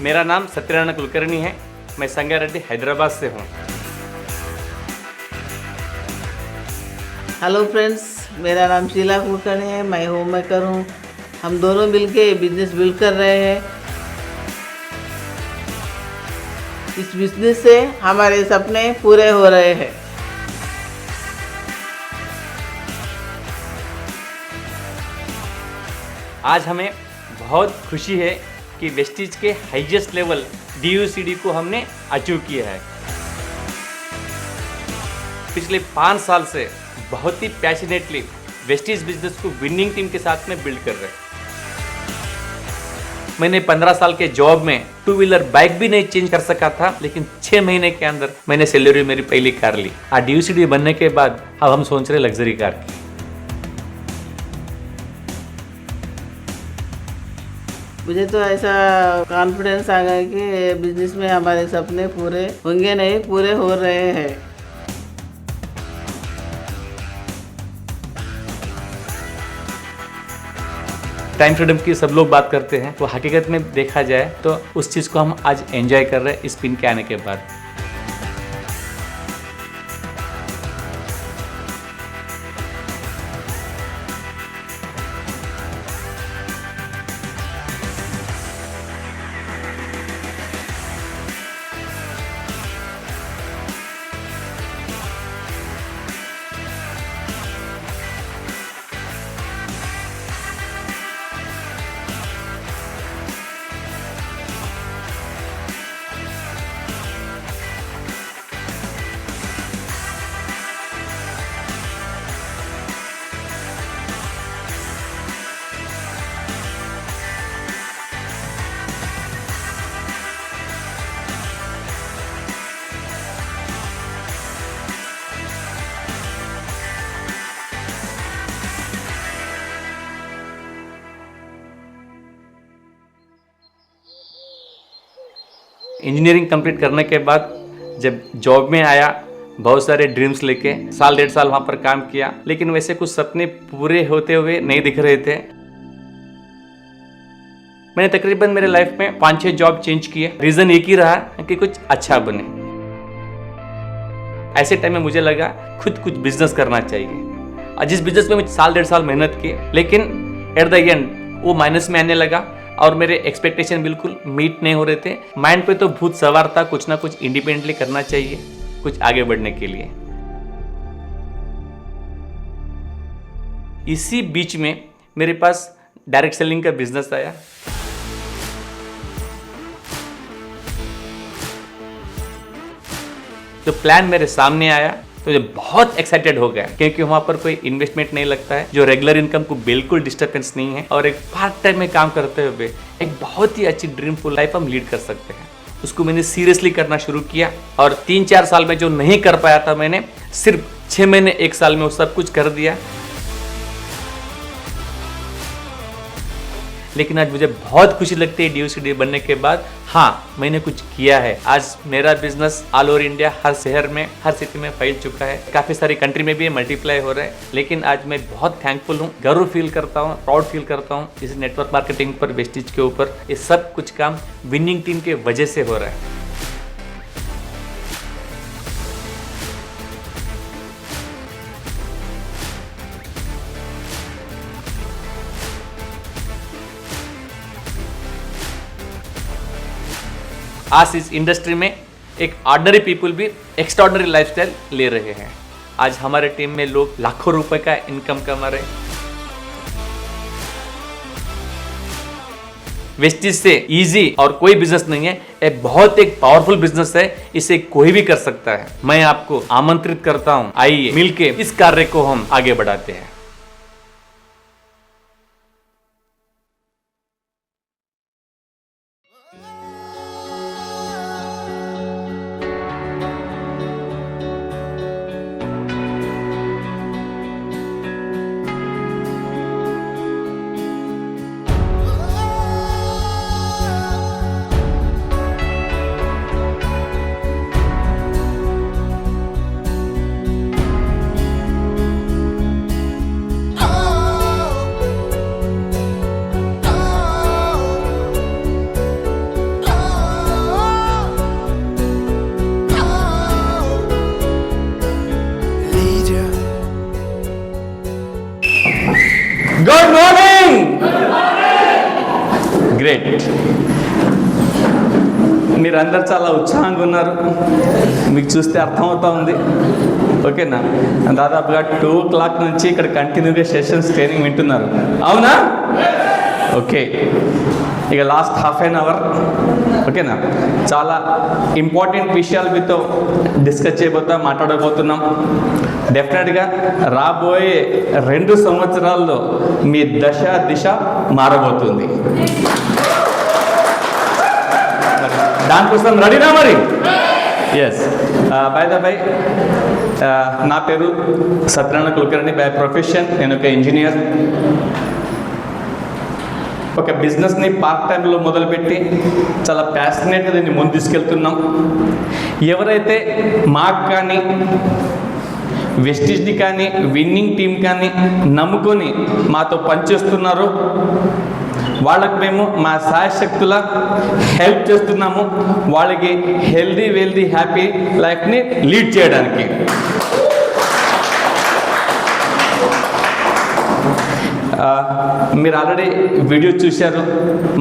मेरा नाम सत्यनारायण कुलकर्णी है। मैं संगारेड्डी हैदराबाद से हूँ। हेलो फ्रेंड्स, मेरा नाम शीला कुलकर्णी है। मैं होम मेकर हूँ। हम दोनों मिलके बिजनेस बिल्ड कर रहे हैं। इस बिजनेस से हमारे सपने पूरे हो रहे हैं। आज हमें बहुत खुशी है कि वेस्टीज के हाईएस्ट लेवल DUCD को हमने अचीव किया है। पिछले 5 साल से बहुत ही पैशनेटली वेस्टीज बिजनेस को विनिंग टीम के साथ में बिल्ड कर रहे हैं। मैंने 15 साल के जॉब में 2 व्हीलर बाइक भी नहीं चेंज कर सका था, लेकिन 6 महीने के अंदर मैंने सैलरी मेरी पहली कार ली। DUCD बनने के बाद अब हम सोच रहे लग्जरी कार की। मुझे तो ऐसा कॉन्फिडेंस आ गया कि बिजनेस में हमारे सपने पूरे होंगे, नहीं पूरे हो रहे हैं। टाइम फ्रीडम की सब लोग बात करते हैं, तो हकीकत में देखा जाए तो उस चीज़ को हम आज एंजॉय कर रहे हैं इस पिन के आने के बाद। इंजीनियरिंग कंप्लीट करने के बाद जब जॉब में आया, बहुत सारे ड्रीम्स लेके 1.5 साल वहाँ पर काम किया, लेकिन वैसे कुछ सपने पूरे होते हुए नहीं दिख रहे थे। मैंने तकरीबन मेरे लाइफ में 5-6 जॉब चेंज किए। रीज़न एक ही रहा कि कुछ अच्छा बने। ऐसे टाइम में मुझे लगा खुद कुछ बिजनेस करना चाहिए। और जिस बिजनेस में मैं 1.5 साल मेहनत की, लेकिन एट द एंड वो माइनस में आने लगा और मेरे एक्सपेक्टेशन बिल्कुल मीट नहीं हो रहे थे। माइंड पे तो भूत सवार था, कुछ ना कुछ इंडिपेंडेंटली करना चाहिए कुछ आगे बढ़ने के लिए। इसी बीच में मेरे पास डायरेक्ट सेलिंग का बिजनेस आया। तो प्लान मेरे सामने आया तो मुझे बहुत एक्साइटेड हो गया, क्योंकि वहाँ पर कोई इन्वेस्टमेंट नहीं लगता है, जो रेगुलर इनकम को बिल्कुल डिस्टर्बेंस नहीं है, और एक पार्ट टाइम में काम करते हुए एक बहुत ही अच्छी ड्रीमफुल लाइफ हम लीड कर सकते हैं। उसको मैंने सीरियसली करना शुरू किया और 3-4 साल में जो नहीं कर पाया था मैंने सिर्फ 6 महीने 1 साल में वो सब कुछ कर दिया। लेकिन आज मुझे बहुत खुशी लगती है DUCD बनने के बाद। हाँ, मैंने कुछ किया है। आज मेरा बिजनेस ऑल ओवर इंडिया, हर शहर में, हर सिटी में फैल चुका है। काफ़ी सारी कंट्री में भी मल्टीप्लाई हो रहा है। लेकिन आज मैं बहुत थैंकफुल हूँ, गर्व फील करता हूँ, प्राउड फील करता हूँ इस नेटवर्क मार्केटिंग पर, वेस्टीज के ऊपर। ये सब कुछ काम विनिंग टीम के वजह से हो रहा है। आज इस इंडस्ट्री में एक ऑर्डिनरी पीपल भी एक्स्ट्राऑर्डिनरी लाइफस्टाइल ले रहे हैं। आज हमारे टीम में लोग लाखों रुपए का इनकम कमा रहे हैं। वेस्टीज से इजी और कोई बिजनेस नहीं है, एक बहुत एक पावरफुल बिजनेस है। इसे कोई भी कर सकता है। मैं आपको आमंत्रित करता हूं, आइए मिलके इस कार्य को हम आगे बढ़ाते हैं। గ్రేట్. మీరందరూ చాలా ఉత్సాహంగా ఉన్నారు, మీకు చూస్తే అర్థమవుతా ఉంది. ఓకేనా? దాదాపుగా 2 o'clock నుంచి ఇక్కడ కంటిన్యూగా సెషన్స్ ట్రైనింగ్ వింటున్నారు, అవునా? ఓకే, ఇక లాస్ట్ హాఫ్ అన్ అవర్ ఓకేనా, చాలా ఇంపార్టెంట్ విషయాలు మీతో డిస్కస్ మాట్లాడబోతున్నాం. డెఫినెట్గా రాబోయే 2 సంవత్సరాల్లో మీ దిశ మారబోతుంది. దానికోసం రెడీనా మరి? ఎస్. బై ద బై, నా పేరు సత్యనారాయణ కులకర్ణి. బై ప్రొఫెషన్ నేను ఒక ఇంజనీర్. ఒక బిజినెస్ని పార్ట్ టైంలో మొదలుపెట్టి చాలా ప్యాషనేట్గా దీన్ని ముందు తీసుకెళ్తున్నాం. ఎవరైతే మాకు కానీ వెస్టిజ్ని కానీ విన్నింగ్ టీం కానీ నమ్ముకొని మాతో పనిచేస్తున్నారో వాళ్ళకి మేము మా శాయశక్తుల హెల్ప్ చేస్తున్నాము, వాళ్ళకి హెల్దీ వెల్దీ హ్యాపీ లైఫ్ని లీడ్ చేయడానికి. మీరు ఆల్రెడీ వీడియో చూశారు,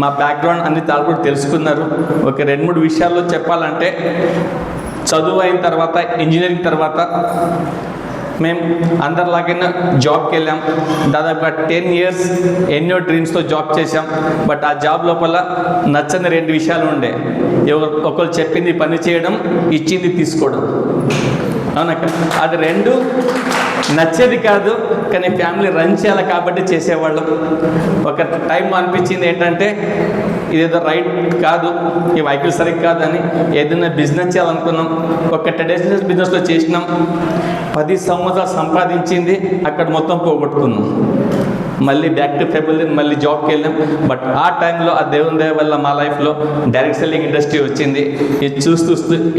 మా బ్యాక్గ్రౌండ్ అన్ని కూడా తెలుసుకున్నారు. ఒక 2-3 విషయాల్లో చెప్పాలంటే, చదువు అయిన తర్వాత ఇంజనీరింగ్ తర్వాత మేము అందరిలాగైనా జాబ్కి వెళ్ళాం. దాదాపుగా 10 years ఎన్నో డ్రీమ్స్తో జాబ్ చేశాం. బట్ ఆ జాబ్ లోపల నచ్చని 2 విషయాలు ఉండే. ఒకరు చెప్పింది పని చేయడం, ఇచ్చింది తీసుకోవడం. అవునా? అది 2 నచ్చేది కాదు, కానీ ఫ్యామిలీ రన్ చేయాలి కాబట్టి చేసేవాళ్ళం. ఒక టైం అనిపించింది ఏంటంటే ఇదేదో రైట్ కాదు, ఈ వెహికల్ సరిగ్గా కాదని ఏదైనా బిజినెస్ చేయాలనుకున్నాం. ఒక ట్రెడిషనల్ బిజినెస్లో చేసినాం, 10 సంవత్సరాలు సంపాదించింది అక్కడ మొత్తం పోగొట్టుకున్నాం. మళ్ళీ బ్యాక్ టు ఫెబుల్ మళ్ళీ జాబ్కి వెళ్ళాం. బట్ ఆ టైంలో ఆ దేవుని దయ వల్ల మా లైఫ్లో డైరెక్ట్ సెల్లింగ్ ఇండస్ట్రీ వచ్చింది. ఇది చూస్తూ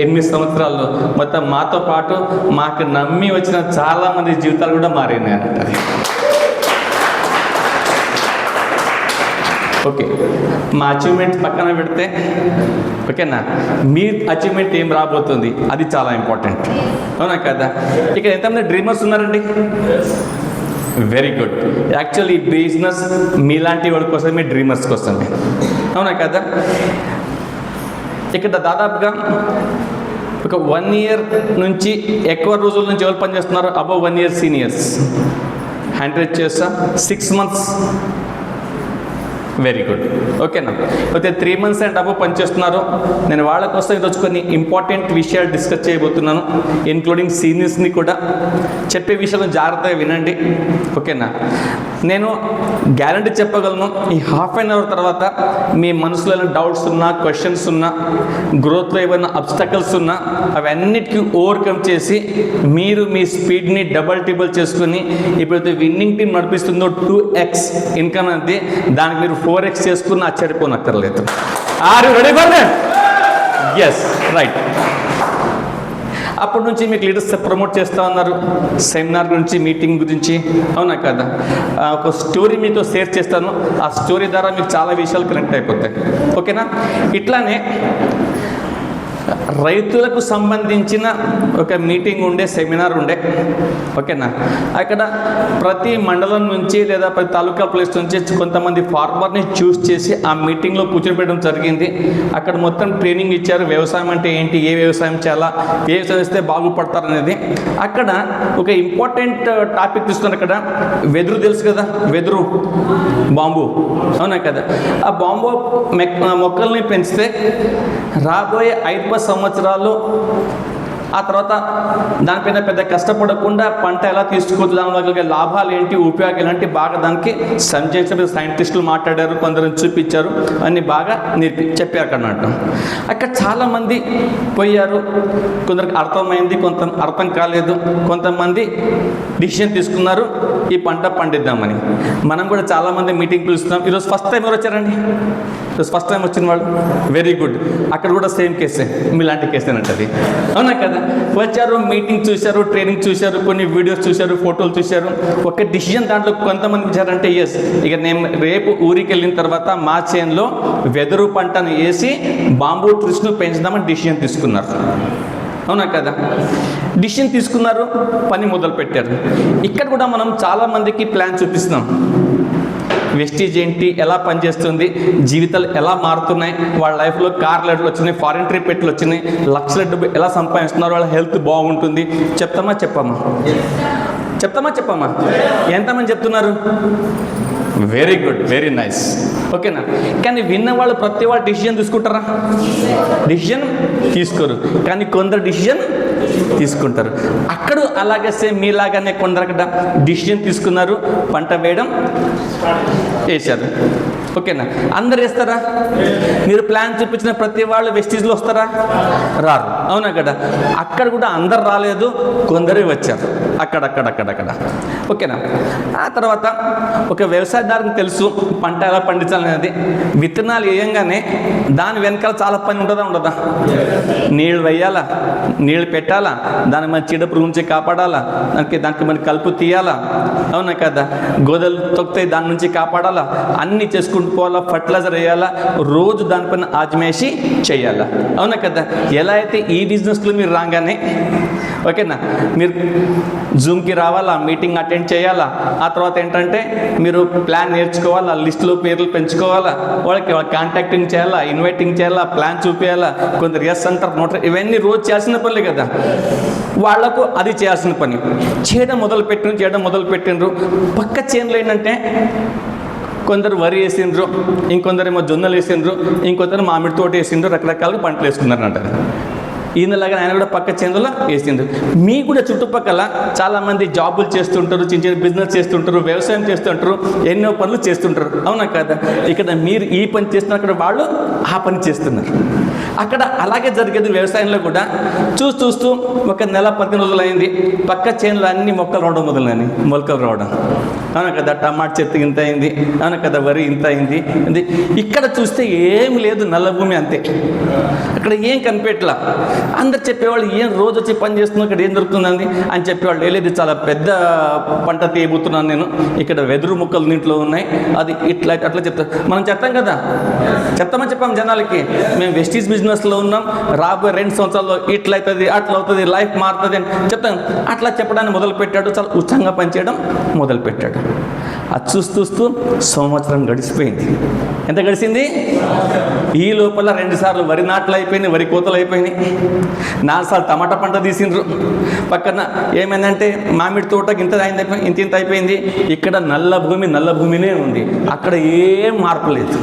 8 సంవత్సరాల్లో మొత్తం మాతో పాటు మాకు నమ్మి వచ్చిన చాలామంది జీవితాలు కూడా మారినాయి అన్నట్టు. ఓకే, మా అచీవ్మెంట్ పక్కన పెడితే ఓకేనా, మీ అచీవ్మెంట్ ఏం రాబోతుంది అది చాలా ఇంపార్టెంట్. అవునా కదా? ఇక్కడ ఎంతమంది డ్రీమర్స్ ఉన్నారండి? Very good. యాక్చువల్లీ ఈ బిజినెస్ మీలాంటి వాళ్ళ కోసమే, డ్రీమర్స్ కోసమే. అవునా కదా? ఇక్కడ దాదాపుగా ఒక 1 year నుంచి ఎక్కువ రోజుల నుంచి ఎవరు పనిచేస్తున్నారు? Above 1 year seniors. 100 చేస్తా 6 months. Very good. ఓకేనా? అయితే 3 months అండ్ అబౌవ్ పనిచేస్తున్నారు. నేను వాళ్ళ కోసం ఈరోజు కొన్ని ఇంపార్టెంట్ విషయాలు డిస్కస్ చేయబోతున్నాను, ఇంక్లూడింగ్ సీనియర్స్ని కూడా. చెప్పే విషయాలను జాగ్రత్తగా వినండి. ఓకేనా? నేను గ్యారంటీ చెప్పగలను, ఈ హాఫ్ అన్ అవర్ తర్వాత మీ మనసులో ఏమైనా డౌట్స్ ఉన్నా, క్వశ్చన్స్ ఉన్నా, గ్రోత్లో ఏమైనా అబ్స్టకల్స్ ఉన్నా అవన్నిటికీ ఓవర్కమ్ చేసి మీరు మీ స్పీడ్ని డబల్ టిబుల్ చేసుకుని ఇప్పుడైతే విన్నింగ్ టీం నడిపిస్తుందో 2x ఇన్కమ్ అంతే, దానికి మీరు 4x చేసుకుని ఆశ్చర్యపోనక్కర్లేదు. Are you ready for that? Yes, right. అప్పటి నుంచి మీకు లీడర్స్ ప్రమోట్ చేస్తూ ఉన్నారు, సెమినార్ గురించి, మీటింగ్ గురించి. అవునా కదా? ఒక స్టోరీ మీతో షేర్ చేస్తాను, ఆ స్టోరీ ద్వారా మీకు చాలా విషయాలు కనెక్ట్ అయిపోతాయి. ఓకేనా? ఇట్లానే రైతులకు సంబంధించిన ఒక మీటింగ్ ఉండే, సెమినార్ ఉండే. ఓకేనా? అక్కడ ప్రతి మండలం నుంచి లేదా ప్రతి తాలూకా ప్లేస్ నుంచి కొంతమంది ఫార్మర్ని చూస్ చేసి ఆ మీటింగ్లో కూర్చోబెట్టడం జరిగింది. అక్కడ మొత్తం ట్రైనింగ్ ఇచ్చారు, వ్యవసాయం అంటే ఏంటి, ఏ వ్యవసాయం చేయాలా, ఏ వ్యవసాయం చేస్తే బాగుపడతారు అనేది. అక్కడ ఒక ఇంపార్టెంట్ టాపిక్ తీసుకున్నారు. అక్కడ వెదురు తెలుసు కదా, వెదురు బాంబు. అవునా కదా? ఆ బాంబు మొక్కల్ని పెంచితే రాబోయే 5 సంవత్సరాలు ఆ తర్వాత దానిపైన పెద్ద కష్టపడకుండా పంట ఎలా తీసుకోవచ్చు, దానివల్ల లాభాలు ఏంటి, ఉపయోగాలు ఏంటి, బాగా దానికి సంజయించిన సైంటిస్టులు మాట్లాడారు, కొందరు చూపించారు, అన్ని బాగా చెప్పారు అన్నట్టు. అక్కడ చాలామంది పోయారు, కొందరికి అర్థమైంది, కొంత అర్థం కాలేదు, కొంతమంది డిసిషన్ తీసుకున్నారు ఈ పంట పండిద్దామని. మనం కూడా చాలామంది మీటింగ్ పిలుస్తున్నాం. ఈరోజు ఫస్ట్ టైం ఎవరు వచ్చారండి? ఈరోజు ఫస్ట్ టైం వచ్చిన వాళ్ళు వెరీ గుడ్. అక్కడ కూడా సేమ్ కేసే, మీలాంటి కేసేనంటది. అవునా కదా? వచ్చారు, మీటింగ్ చూశారు, ట్రైనింగ్ చూశారు, కొన్ని వీడియోస్ చూశారు, ఫోటోలు చూశారు. ఒక డిసిజన్ దాంట్లో కొంతమంది ఇచ్చారంటే ఎస్, ఇక నేను రేపు ఊరికి వెళ్ళిన తర్వాత మా చేనులో వెదురు పంటను వేసి బాంబూ ట్రీస్ను పెంచుదామని డిసిజన్ తీసుకున్నారు. అవునా కదా? డిసిషన్ తీసుకున్నారు, పని మొదలు పెట్టారు. ఇక్కడ కూడా మనం చాలామందికి ప్లాన్ చూపిస్తున్నాం. వెస్టీజ్ ఏంటి, ఎలా పనిచేస్తుంది, జీవితాలు ఎలా మారుతున్నాయి, వాళ్ళ లైఫ్లో కార్లు ఎట్లా వచ్చినాయి, ఫారిన్ ట్రిప్ ఎట్లా వచ్చినాయి, లక్షల డబ్బు ఎలా సంపాదిస్తున్నారు, వాళ్ళ హెల్త్ బాగుంటుంది. చెప్తామా చెప్పమ్మా ఎంతమంది చెప్తున్నారు? Very good, very nice. ఓకేనా? కానీ విన్నవాళ్ళు ప్రతి వాళ్ళు డిసిజన్ తీసుకుంటారా? డిసిజన్ తీసుకోరు. కానీ కొందరు డిసిజన్ తీసుకుంటారు. అక్కడ అలాగే సేమ్ మీలాగానే కొందరు అక్కడ డిసిజన్ తీసుకున్నారు, పంట వేయడం వేశారు. ఓకేనా? అందరు వేస్తారా? మీరు ప్లాన్ చూపించిన ప్రతి వాళ్ళు వెస్టీజ్లో వస్తారా? రారు. అవునా కదా? అక్కడ కూడా అందరు రాలేదు, కొందరే వచ్చారు అక్కడ. ఓకేనా? ఆ తర్వాత ఒక వ్యవసాయదారునికి తెలుసు పంట ఎలా పండించాలనేది. విత్తనాలు వేయంగానే దాని వెనకాల చాలా పని ఉండదా? నీళ్ళు వేయాలా, నీళ్ళు పెట్టాలా, దాని మన చీడపురుగు నుంచి కాపాడాలా, దానికి మన కలుపు తీయాలా, అవునా కదా? గోదలు తొక్కితే దాని నుంచి కాపాడాలా, అన్నీ చేసుకుంటూ పోవాలా, ఫర్టిలైజర్ వేయాలా, రోజు దానిపైన ఆజమేసి చేయాలా, అవునా కదా? ఎలా అయితే ఈ బిజినెస్లో మీరు రాగానే, ఓకేనా, మీరు జూమ్కి రావాలా, మీటింగ్ అటెండ్ చేయాలా, ఆ తర్వాత ఏంటంటే మీరు ప్లాన్ నేర్చుకోవాలా, లిస్టులో పేర్లు పెంచుకోవాలా, వాళ్ళకి కాంటాక్టింగ్ చేయాలా, ఇన్వైటింగ్ చేయాలా, ప్లాన్ చూపించాలా, కొందరు ఎస్ అంటారు, నోట్, ఇవన్నీ రోజు చేయాల్సిన పనులే కదా. వాళ్లకు అది చేయాల్సిన పని. చేయడం మొదలు పెట్టిండ్రు. పక్క చేనులో ఏంటంటే కొందరు వరి వేసిండ్రు, ఇంకొందరేమో జొన్నలు వేసిండ్రు, ఇంకొందరు మామిడి తోట వేసిండ్రు, రకరకాలుగా పంటలు వేసుకున్నారన్నమాట. ఈయనలాగా ఆయన కూడా పక్క చేనులో వేసిండ్రు. మీ కూడా చుట్టుపక్కల చాలామంది జాబులు చేస్తుంటారు, చిన్న బిజినెస్ చేస్తుంటారు, వ్యవసాయం చేస్తుంటారు, ఎన్నో పనులు చేస్తుంటారు, అవునా కదా? ఇక్కడ మీరు ఈ పని చేస్తున్నారు, అక్కడ వాళ్ళు ఆ పని చేస్తున్నారు. అక్కడ అలాగే జరిగేది వ్యవసాయంలో కూడా. చూస్తూ ఒక నెల 15 రోజులు అయింది, పక్క చేనులో అన్ని మొక్కలు రావడం, అవునా కదా? టమాటా చెట్టు ఇంత అయింది, అవునా కదా? వరి ఇంత అయింది. ఇక్కడ చూస్తే ఏం లేదు, నల్ల భూమి అంతే. అక్కడ ఏం కనిపెట్టలా. అందరు చెప్పేవాళ్ళు ఏం రోజు వచ్చి పని చేస్తున్నావు, ఇక్కడ ఏం దొరుకుతుందండి అని చెప్పేవాళ్ళు. లేదు, చాలా పెద్ద పంట తీయబోతున్నాను నేను, ఇక్కడ వెదురు మొక్కలు దీంట్లో ఉన్నాయి, అది ఇట్లా అట్లా చెప్తారు. మనం చెప్తాం కదా, చెప్పాం జనాలకి, మేము వెస్టీజ్ బిజినెస్లో ఉన్నాం, రాబోయే 2 సంవత్సరాల్లో ఇట్లా అవుతుంది, అట్లా అవుతుంది, లైఫ్ మారుతుంది అని చెప్తాం. అట్లా చెప్పడానికి మొదలుపెట్టాడు, చాలా ఉత్సాహంగా పనిచేయడం మొదలుపెట్టాడు. అది చూస్తూ సంవత్సరం గడిచిపోయింది. ఎంత గడిచింది? ఈ లోపల 2 సార్లు వరి నాట్లు అయిపోయినాయి, వరి కోతలు అయిపోయినాయి, 4 సార్లు టమాటా పంట తీసిండ్రు. పక్కన ఏమైందంటే మామిడి తోటకి ఇంత అయిపోయింది. ఇక్కడ నల్ల భూమినే ఉంది, అక్కడ ఏం మార్పు లేదు,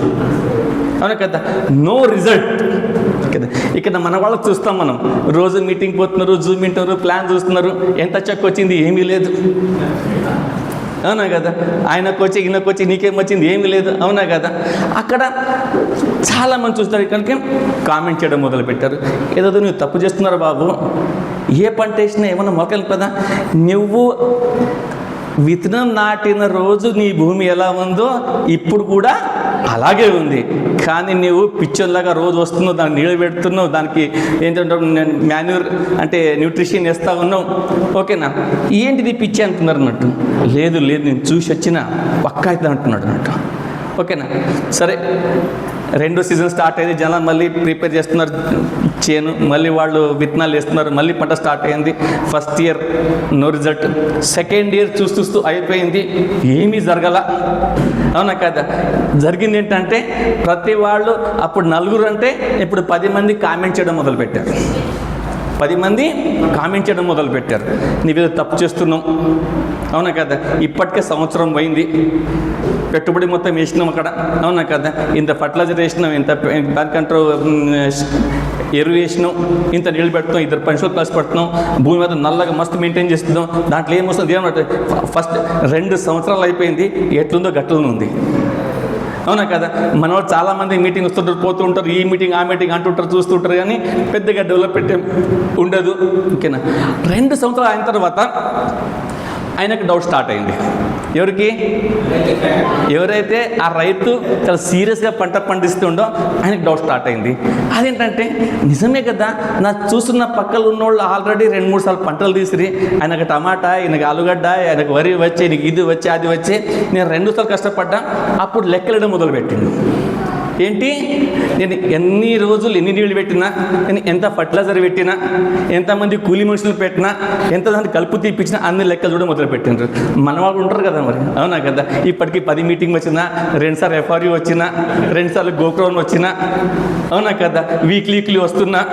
అవునా కదా? నో రిజల్ట్ కదా. ఇక్కడ మన వాళ్ళకి చూస్తాం, మనం రోజు మీటింగ్ పోతున్నారు, జూమ్ వింటున్నారు, ప్లాన్ చూస్తున్నారు, ఎంత చెక్ వచ్చింది, ఏమీ లేదు, అవునా కదా? ఆయనకొచ్చి ఈయనకొచ్చి నీకేమొచ్చింది, ఏమీ లేదు, అవునా కదా? అక్కడ చాలామంది చూస్తారు, ఇక్కడికి కామెంట్ చేయడం మొదలుపెట్టారు. ఏదో నువ్వు తప్పు చేస్తున్నారు బాబు, ఏ పంట వేసినా ఏమన్నా మొక్కలు కదా, నువ్వు విత్తనం నాటిన రోజు నీ భూమి ఎలా ఉందో ఇప్పుడు కూడా అలాగే ఉంది. కానీ నువ్వు పిచ్చోన్లాగా రోజు వస్తున్నావు, దానికి నీళ్ళు పెడుతున్నావు, దానికి ఏంటంటే మాన్యూర్ అంటే న్యూట్రిషన్ వేస్తూ ఉన్నావు, ఓకేనా? ఏంటిది పిచ్చి అంటున్నారు అన్నట్టు. లేదు నేను చూసి వచ్చిన పక్కా అవుతుంది అంటున్నాడు అన్నట్టు, ఓకేనా? సరే, 2వ సీజన్ స్టార్ట్ అయింది, జనాలు మళ్ళీ ప్రిపేర్ చేస్తున్నారు చేను, మళ్ళీ వాళ్ళు విత్తనాలు వేస్తున్నారు, మళ్ళీ పంట స్టార్ట్ అయింది. First year no result, second year చూస్తూ అయిపోయింది, ఏమీ జరగల, అవునా కదా? జరిగింది ఏంటంటే ప్రతి వాళ్ళు అప్పుడు 4 అంటే ఇప్పుడు 10 మంది కామెంట్ చేయడం మొదలుపెట్టారు. 10 మంది కామెంట్ చేయడం మొదలుపెట్టారు, నీవేదో తప్పు చేస్తున్నావు, అవునా కదా? ఇప్పటికే సంవత్సరం పోయింది, పెట్టుబడి మొత్తం వేసినాం అక్కడ, అవునా కదా? ఇంత ఫర్టిలైజర్ వేసినాం, ఇంత దానికంటూ ఎరువు వేసినాం, ఇంత నీళ్ళు పెడుతున్నాం, 2 మనుషులు కలిసి పెడుతున్నాం, భూమి మీద నల్లగా మస్తు మెయింటైన్ చేస్తున్నాం, దాంట్లో ఏమొస్తుంది ఏమన్నట్టు. ఫస్ట్ 2 సంవత్సరాలు అయిపోయింది, ఎట్లుందో గట్లనే ఉంది, అవునా కదా? మన వాళ్ళు చాలామంది మీటింగ్ వస్తుంటారు, పోతూ ఉంటారు, ఈ మీటింగ్ ఆ మీటింగ్ అంటుంటారు, చూస్తుంటారు, కానీ పెద్దగా డెవలప్మెంట్ ఉండదు, ఓకేనా? 2 సంవత్సరాలు అయిన తర్వాత ఆయనకు డౌట్ స్టార్ట్ అయింది. ఎవరికి? ఎవరైతే ఆ రైతు చాలా సీరియస్గా పంట పండిస్తుండో ఆయనకు డౌట్ స్టార్ట్ అయింది. అదేంటంటే నిజమే కదా, నా చూస్తున్న పక్కలు ఉన్నోళ్ళు ఆల్రెడీ 2-3 సార్లు పంటలు తీసిరి, ఆయనకు టమాటా, ఆయనకు ఆలుగడ్డ, ఆయనకు వరి వచ్చే, నీకు ఇది వచ్చే అది వచ్చే, నేను 2 సార్లు కష్టపడ్డా. అప్పుడు లెక్కలేయడం మొదలుపెట్టిండు. ఏంటి, నేను ఎన్ని రోజులు ఎన్ని నీళ్ళు పెట్టినా, నేను ఎంత ఫర్టిలైజర్ పెట్టినా, ఎంతమంది కూలీ మనుషులు పెట్టినా, ఎంత దాన్ని కలుపు తీపించినా అన్ని లెక్కలు కూడా మొదలు పెట్టినారు. మన వాళ్ళు ఉంటారు కదా మరి, అవునా కదా. ఇప్పటికీ 10 మీటింగ్ వచ్చినా, 2 సార్లు FRU వచ్చినా, 2 సార్లు గోక్రౌన్ వచ్చినా, అవునా కదా. వీక్లీ వస్తున్నా,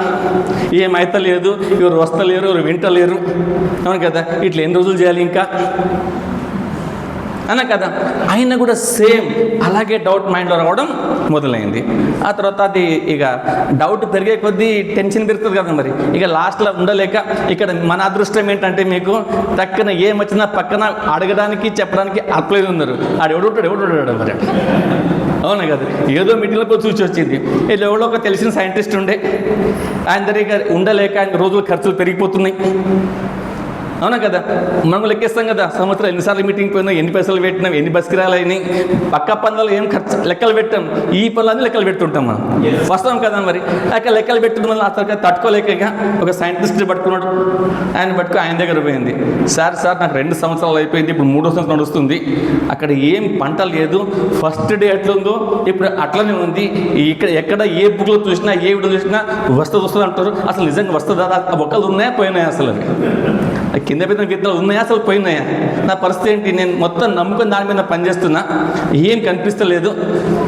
ఏమైతే లేదు, ఎవరు వస్తలేరు, ఎవరు వింటలేరు, అవును కదా. ఇట్లా ఎన్ని రోజులు చేయాలి ఇంకా, అన్నా కదా. అయినా కూడా సేమ్ అలాగే డౌట్ మైండ్లో రావడం మొదలైంది. ఆ తర్వాత అది ఇక డౌట్ పెరిగే కొద్దీ టెన్షన్ పెరుగుతుంది కదా మరి. ఇక లాస్ట్లో ఉండలేక ఇక్కడ మన అదృష్టం ఏంటంటే, మీకు తక్కన ఏమొచ్చినా పక్కన అడగడానికి చెప్పడానికి అప్లై ఉన్నారు. ఎవడు మరి, అవునా కదా. ఏదో మీటింగ్లో చూసి వచ్చింది, ఇలా ఎవడో ఒక తెలిసిన సైంటిస్ట్ ఉండే, ఆయన దగ్గర ఉండలేక ఆయన రోజులు ఖర్చులు పెరిగిపోతున్నాయి, అవునా కదా. మనం లెక్కేస్తాం కదా, సంవత్సరం ఎన్నిసార్లు మీటింగ్ పోయినా, ఎన్ని పైసలు పెట్టినాం, ఎన్ని బస్ కిరాయిలని, పక్క పనులు ఏం ఖర్చు లెక్కలు పెట్టాం. ఈ పనులన్నీ లెక్కలు పెట్టుంటాం మనం, వస్తాం కదా మరి. లెక్కలు పెట్టడం వల్ల అతను తట్టుకోలేక ఒక సైంటిస్ట్ పట్టుకున్నాడు. ఆయన దగ్గర పోయింది. సార్ నాకు 2 సంవత్సరాలు అయిపోయింది, ఇప్పుడు 3వ సంవత్సరం నడుస్తుంది, అక్కడ ఏం పంట లేదు, ఫస్ట్ డే ఎట్లుందో ఇప్పుడు అట్లనే ఉంది, ఇక్కడ ఎక్కడ ఏ బుక్లో చూసినా, ఏ వీడియో చూసినా వస్తుంది అంటారు. అసలు నిజంగా వస్తుందా, ఒక్కలు ఉన్నాయా పోయినాయా, అసలు అవి కింద పెట్టిన విత్తనాలు ఉన్నాయా, అసలు పోయినాయా, నా పరిస్థితి ఏంటి, నేను మొత్తం నమ్ముకొని దాని మీద పనిచేస్తున్నా, ఏం కనిపిస్తలేదు,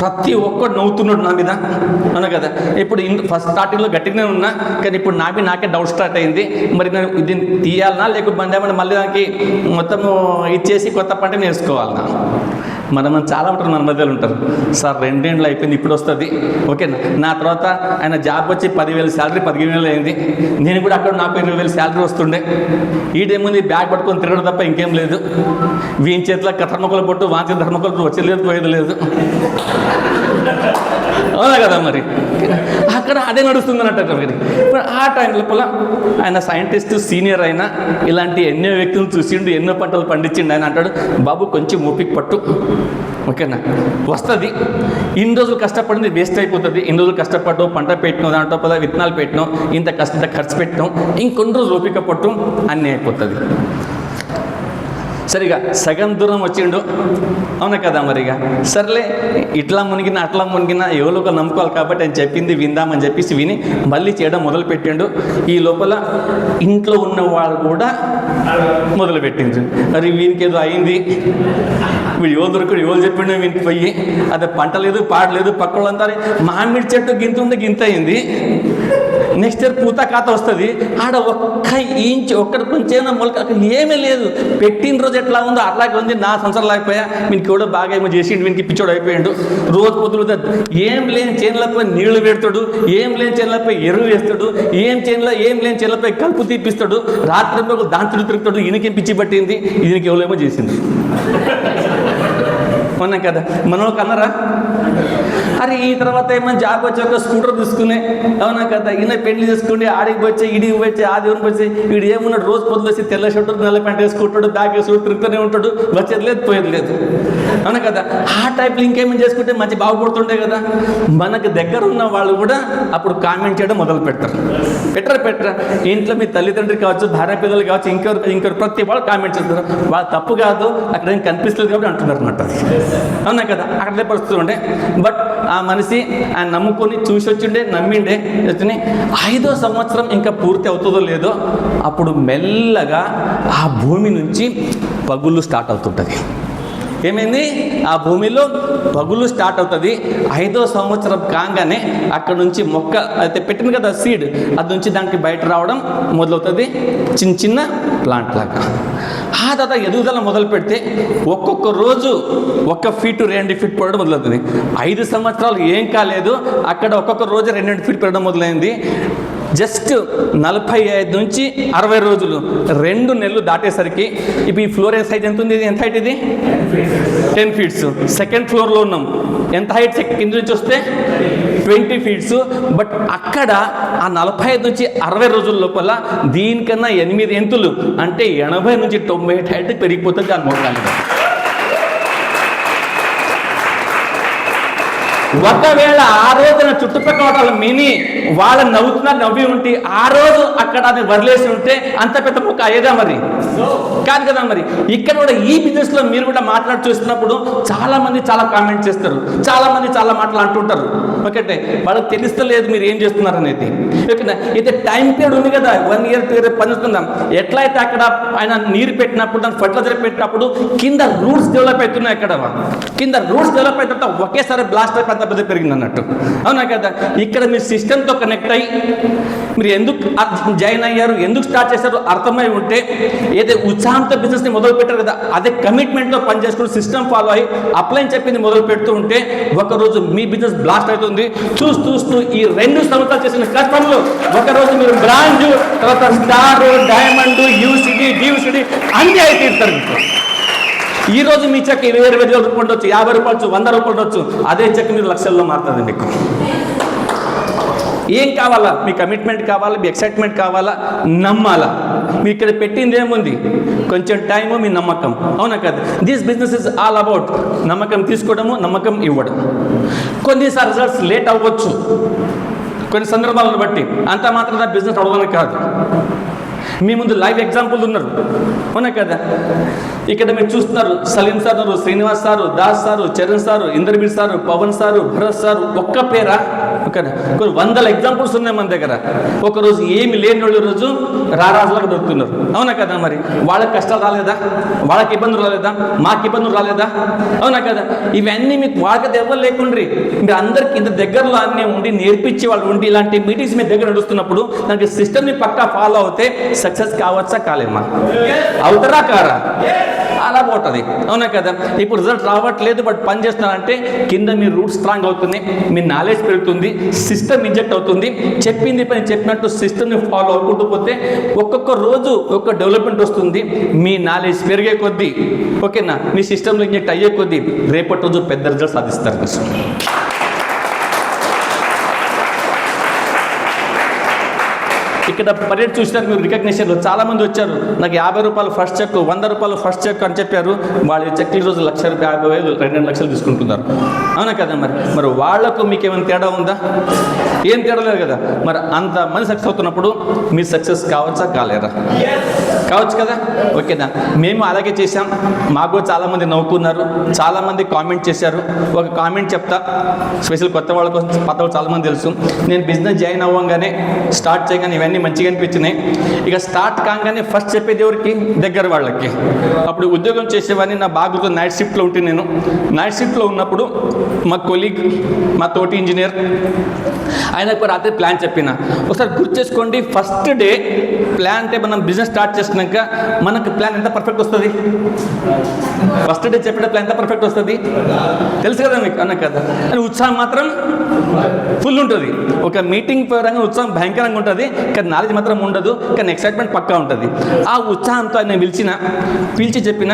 ప్రతి ఒక్కడు నవ్వుతున్నాడు నా మీద, అవునా కదా. ఇప్పుడు ఫస్ట్ స్టార్టింగ్లో గట్టిగానే ఉన్నా, కానీ ఇప్పుడు నాకే డౌట్ స్టార్ట్ అయింది. మరి నేను దీన్ని తీయాలనా, లేకపోతే మళ్ళీ దానికి మొత్తము ఇచ్చేసి కొత్త పంట నేర్చుకోవాలనా. మనం చాలా ఉంటారు, మన మధ్యలో ఉంటారు. సార్ 2 ఏళ్ళు అయిపోయింది, ఇప్పుడు వస్తుంది, ఓకేనా. నా తర్వాత ఆయన జాబ్ వచ్చి 10,000 శాలరీ 15,000 అయింది. నేను కూడా అక్కడ నాకు 20,000 శాలరీ వస్తుండే. ఈడేముంది బ్యాగ్ పట్టుకొని తిరగడం తప్ప ఇంకేం లేదు. వీని చేతిలో ధర్మకుల పొట్టు, వాంచి ధర్మకుల పొట్టు వచ్చేది లేదు, పోయేది లేదు, అవునా కదా. మరి అక్కడ అదే నడుస్తుంది అన్నట్టు. ఇప్పుడు ఆ టైం లోపల ఆయన సైంటిస్ట్ సీనియర్ అయినా ఇలాంటి ఎన్నో వ్యక్తులను చూసిండు, ఎన్నో పంటలు పండించిండు. ఆయన అంటాడు, బాబు కొంచెం ఓపిక పట్టు, ఓకేనా, వస్తుంది. ఇన్ని రోజులు కష్టపడింది వేస్ట్ అయిపోతుంది. ఇన్ని రోజులు కష్టపడ్డావు, పంట పెట్టినావు, దాంట్లో విత్తనాలు పెట్టినావు, ఇంత ఖర్చు పెట్టినావు, ఇంకొన్ని రోజులు ఓపిక పట్టు, అన్నీ అయిపోతుంది. సరిగా సగం దూరం వచ్చిండు, అవునా కదా. మరిగా సర్లే, ఇట్లా మునిగినా అట్లా మునిగినా ఎవరో ఒక నమ్ముకోవాలి కాబట్టి ఆయన చెప్పింది విందామని చెప్పేసి విని మళ్ళీ చేయడం మొదలుపెట్టిండు. ఈ లోపల ఇంట్లో ఉన్న వాళ్ళు కూడా మొదలుపెట్టిండ్రు. మరి వీనికి ఏదో అయింది, వీడు ఎవరు దొరకడు, ఎవరు చెప్పిండు వీనికి పోయి, అది పంట లేదు పాడలేదు, పక్క వాళ్ళంతా మామిడి చెట్టు గింత ఉంది, గింత అయింది, నెక్స్ట్ ఇయర్ పూత ఖాతా వస్తుంది, ఆడ ఒక్కటి కొంచెం మొలక ఏమీ లేదు, పెట్టిన రోజు ఎట్లా ఉందో అట్లాగే ఉంది. నా సంవత్సరం లేకపోయా, వీనికి కూడా బాగా ఏమో చేసిండు, వీనికి పిచ్చోడు అయిపోయాడు. రోజు పొద్దులు ఏం లేని చేనులపై నీళ్లు పెడతాడు, ఏం లేని చేనులపై ఎరువు వేస్తాడు, ఏం లేని చేనులపై కలుపు తీపిస్తాడు, రాత్రి దాంట్లో తిరుగుతాడు. ఈయనకేం పిచ్చి పట్టింది, ఈయనకి ఎవరేమో చేసింది, అవునా కదా. మనం కన్నరా. అరే ఈ తర్వాత ఏమైనా జాబ్ వచ్చి ఒక స్కూటర్ తీసుకునే, అవునా కదా. ఈయన పెళ్లి చేసుకుంటే ఆడికి వచ్చి ఇడికి వచ్చి ఆ దేవునికి వచ్చి వీడు ఏమున్నాడు, రోజు పొద్దులు వచ్చి తెల్ల షర్టు నల్ల ప్యాంట్ వేసుకుంటాడు, బ్యాగ్ వేసుకుంటూ తిరుగుతూనే ఉంటాడు, వచ్చేది లేదు పోయేది లేదు, అవునా కదా. ఆ టైప్లో ఇంకేమైనా చేసుకుంటే మంచి బాగుపడుతుండే కదా. మనకు దగ్గర ఉన్న వాళ్ళు కూడా అప్పుడు కామెంట్ చేయడం మొదలు పెట్టరా. ఇంట్లో మీ తల్లిదండ్రులు కావచ్చు, భార్య పిల్లలు కావచ్చు, ఇంకొకరు ప్రతి వాళ్ళు కామెంట్ చేస్తారు. వాళ్ళు తప్పు కాదు, అక్కడ ఏం కనిపిస్తుంది కాబట్టి అంటున్నారు అన్నమాట, అవునా కదా. అక్కడే పరిస్థితులు ఉండే. బట్ ఆ మనిషి ఆయన నమ్ముకొని చూసి వచ్చిండే, నమ్మిండే. 5వ సంవత్సరం ఇంకా పూర్తి అవుతుందో లేదో అప్పుడు మెల్లగా ఆ భూమి నుంచి పగుళ్ళు స్టార్ట్ అవుతుంటుంది. ఏమైంది, ఆ భూమిలో పగులు స్టార్ట్ అవుతుంది. 5వ సంవత్సరం కాగానే అక్కడ నుంచి మొక్క అయితే పెట్టింది కదా సీడ్, అది నుంచి దానికి బయట రావడం మొదలవుతుంది, చిన్న ప్లాంట్ లాగా. ఆ తర్వాత ఎదుగుదల మొదలు పెడితే ఒక్కొక్క రోజు 1 ఫీట్ 2 ఫీట్ పెరగడం మొదలవుతుంది. 5 సంవత్సరాలు ఏం కాలేదు, అక్కడ ఒక్కొక్క రోజు 2 ఫీట్ పెరగడం మొదలైంది. జస్ట్ 45 నుంచి 60 రోజులు, 2 నెలలు దాటేసరికి ఇప్పుడు ఈ ఫ్లోర్ సైజ్ ఎంత ఉంది, ఎంత హైట్ ఇది 10 ఫీట్స్. సెకండ్ ఫ్లోర్లో ఉన్నాం, ఎంత హైట్ కింద నుంచి వస్తే 20 ఫీట్స్. బట్ అక్కడ ఆ 45 నుంచి 60 రోజుల లోపల దీనికన్నా 8 ఎంతులు అంటే 80 నుంచి 90 హైట్ పెరిగిపోతుంది దాని మొత్తానికి. ఒకవేళ ఆ రోజున చుట్టుపక్కల వాళ్ళు మిని వాళ్ళ నవ్వి ఉంటే ఆ రోజు అక్కడ అది వదిలేసి ఉంటే అంత పెద్ద మొక్క అయ్యేదా మరి? కాదు కదా. మరి ఇక్కడ కూడా ఈ బిజినెస్ లో మీరు కూడా మాట్లాడి చూస్తున్నప్పుడు చాలా మంది చాలా కామెంట్ చేస్తారు, చాలా మంది చాలా మాటలు అంటుంటారు. ఓకే, వాళ్ళకి తెలుస్తలేదు మీరు ఏం చేస్తున్నారు అనేది. ఓకేనా, అయితే టైం పీరియడ్ ఉంది కదా, 1 year 2 year పనిచేస్తున్నాం. ఎట్లయితే అక్కడ ఆయన నీరు పెట్టినప్పుడు దాన్ని ఫర్టిలైజర్ పెట్టినప్పుడు కింద రూట్స్ డెవలప్ అవుతున్నాయి. అక్కడ కింద రూట్స్ డెవలప్ అయిన తర్వాత ఒకేసారి బ్లాస్ట్ అయిపోయి అంత పెద్ద పెరిగింది అన్నట్టు. అవునా కదా. ఇక్కడ మీ సిస్టమ్తో కనెక్ట్ అయ్యి మీరు ఎందుకు జాయిన్ అయ్యారు, ఎందుకు స్టార్ట్ చేశారు అర్థమై ఉంటే, ఏదైతే ఉత్సాహంతో బిజినెస్ని మొదలు పెట్టారు కదా అదే కమిట్మెంట్తో పనిచేసుకుని సిస్టమ్ ఫాలో అయ్యి అప్లైన్ చెప్పింది మొదలు పెడుతూ ఉంటే ఒకరోజు మీ బిజినెస్ బ్లాస్ట్ అవుతుంది. చూస్తూ ఈ 2 సంవత్సరాలు చేసిన కష్టంలో ఒకరోజు మీరు బ్రాంజ్, తర్వాత స్టార్, డైమండ్, యూసిడి, డివిసిడి అన్నీ అయితే తీరుతారు. మీకు ఈ రోజు మీ చెక్ 20,000 రూపాయలు ఉండొచ్చు, 50 రూపాయలు, 100 రూపాయలు ఉండొచ్చు. అదే చెక్ మీరు లక్షల్లో మారుతుంది. మీకు ఏం కావాలా? మీ కమిట్మెంట్ కావాలా, మీ ఎక్సైట్మెంట్ కావాలా, నమ్మాలా. మీ ఇక్కడ పెట్టింది ఏముంది? కొంచెం టైము, మీ నమ్మకం. అవునా కదా. This business is all about నమ్మకం తీసుకోవడము, నమ్మకం ఇవ్వడం. కొన్నిసార్లు రిజల్ట్స్ లేట్ అవ్వచ్చు కొన్ని సందర్భాలను బట్టి, అంత మాత్రం బిజినెస్ అవ్వడానికి కాదు. మీ ముందు లైవ్ ఎగ్జాంపుల్ ఉన్నారు. అవునా కదా. ఇక్కడ మీరు చూస్తున్నారు సలీం సార్ ఉన్నారు, Srinivas sir, Das sir, Charan sir, Indrabir sir, Pavan sir, Bharat sir. ఒక్క పేరా? ఓకేనా, కొన్ని 100 ఎగ్జాంపుల్స్ ఉన్నాయి మన దగ్గర. ఒకరోజు ఏమి లేని వాళ్ళు రోజు రారాజులకు దొరుకుతున్నారు. అవునా కదా. మరి వాళ్ళకి కష్టాలు రాలేదా? వాళ్ళకి ఇబ్బందులు రాలేదా? మాకు ఇబ్బందులు రాలేదా? అవునా కదా. ఇవన్నీ మీకు వాళ్ళకి ఎవరు లేకుండ్రి, మీరు అందరికి ఇంత దగ్గరలో అన్నీ ఉండి నేర్పించే వాళ్ళు ఉండి ఇలాంటి మీటింగ్స్ మీ దగ్గర నడుస్తున్నప్పుడు దానికి సిస్టమ్ని పక్కా ఫాలో అవుతే సక్సెస్ కావచ్చా, కాలేమా? అవుతారా, కారా? అలా పోతుంది. అవునా కదా. ఇప్పుడు రిజల్ట్ రావట్లేదు బట్ పని చేస్తున్నారంటే కింద మీ రూట్ స్ట్రాంగ్ అవుతుంది, మీ నాలెడ్జ్ పెరుగుతుంది, సిస్టమ్ ఇంజెక్ట్ అవుతుంది. చెప్పింది పని చెప్పినట్టు సిస్టమ్ని ఫాలో అవ్వకుంటూ పోతే ఒక్కొక్క రోజు ఒక్క డెవలప్మెంట్ వస్తుంది. మీ నాలెడ్జ్ పెరిగే కొద్దీ, ఓకేనా, మీ సిస్టంలో ఇంజెక్ట్ అయ్యే కొద్దీ రేపటి రోజు పెద్ద రిజల్ట్ సాధిస్తారు. ఇక్కడ పర్యటన చూసినారు మీరు రికగ్నిషన్లో చాలా మంది వచ్చారు. నాకు 50 రూపాయలు ఫస్ట్ చెక్, 100 రూపాయలు ఫస్ట్ చెక్ అని చెప్పారు. వాళ్ళ చెక్ ఈరోజు 1,50,000, 2 లక్షలు తీసుకుంటున్నారు. అవునా కదా. మరి వాళ్లకు మీకు ఏమైనా తేడా ఉందా? ఏం తేడా లేదు కదా. మరి అంత మంది సక్సెస్ అవుతున్నప్పుడు మీరు సక్సెస్ కావచ్చా, కాలేరా? కావచ్చు కదా. ఓకేనా. మేము అలాగే చేసాం. మాకు చాలామంది నవ్వుకున్నారు, చాలామంది కామెంట్ చేశారు. ఒక కామెంట్ చెప్తా, స్పెషల్ కొత్త వాళ్ళ కోసం. కొత్త వాళ్ళు చాలామంది తెలుసు. నేను బిజినెస్ జాయిన్ అవ్వగానే, స్టార్ట్ చేయగానే ఇవన్నీ మంచిగా అనిపించినాయి. ఇక స్టార్ట్ కాగానే ఫస్ట్ చెప్పేది ఎవరికి? దగ్గర వాళ్ళకి. అప్పుడు ఉద్యోగం చేసేవాడిని. నా బాగుతో నైట్ షిఫ్ట్లో ఉంటే, నేను నైట్ షిఫ్ట్లో ఉన్నప్పుడు మా కొలీగ్, మా తోటి ఇంజనీర్, ఆయనకు రాత్రి ప్లాన్ చెప్పిన. ఒకసారి గుర్తు చేసుకోండి, ఫస్ట్ డే ప్లాన్ అంటే మనం బిజినెస్ స్టార్ట్ చేసుకున్నాక మనకు ప్లాన్ ఎంత పర్ఫెక్ట్ వస్తుంది? ఫస్ట్ డే చెప్పిన ప్లాన్ ఎంత పర్ఫెక్ట్ వస్తుంది తెలుసు కదా మీకు. అన్న కదా. అని ఉత్సాహం మాత్రం ఫుల్ ఉంటుంది. ఒక మీటింగ్ పరంగా ఉత్సాహం భయంకరంగా ఉంటుంది, కానీ నాలెడ్జ్ మాత్రం ఉండదు, కానీ ఎక్సైట్మెంట్ పక్కా ఉంటుంది. ఆ ఉత్సాహంతో ఆయన పిలిచి చెప్పిన,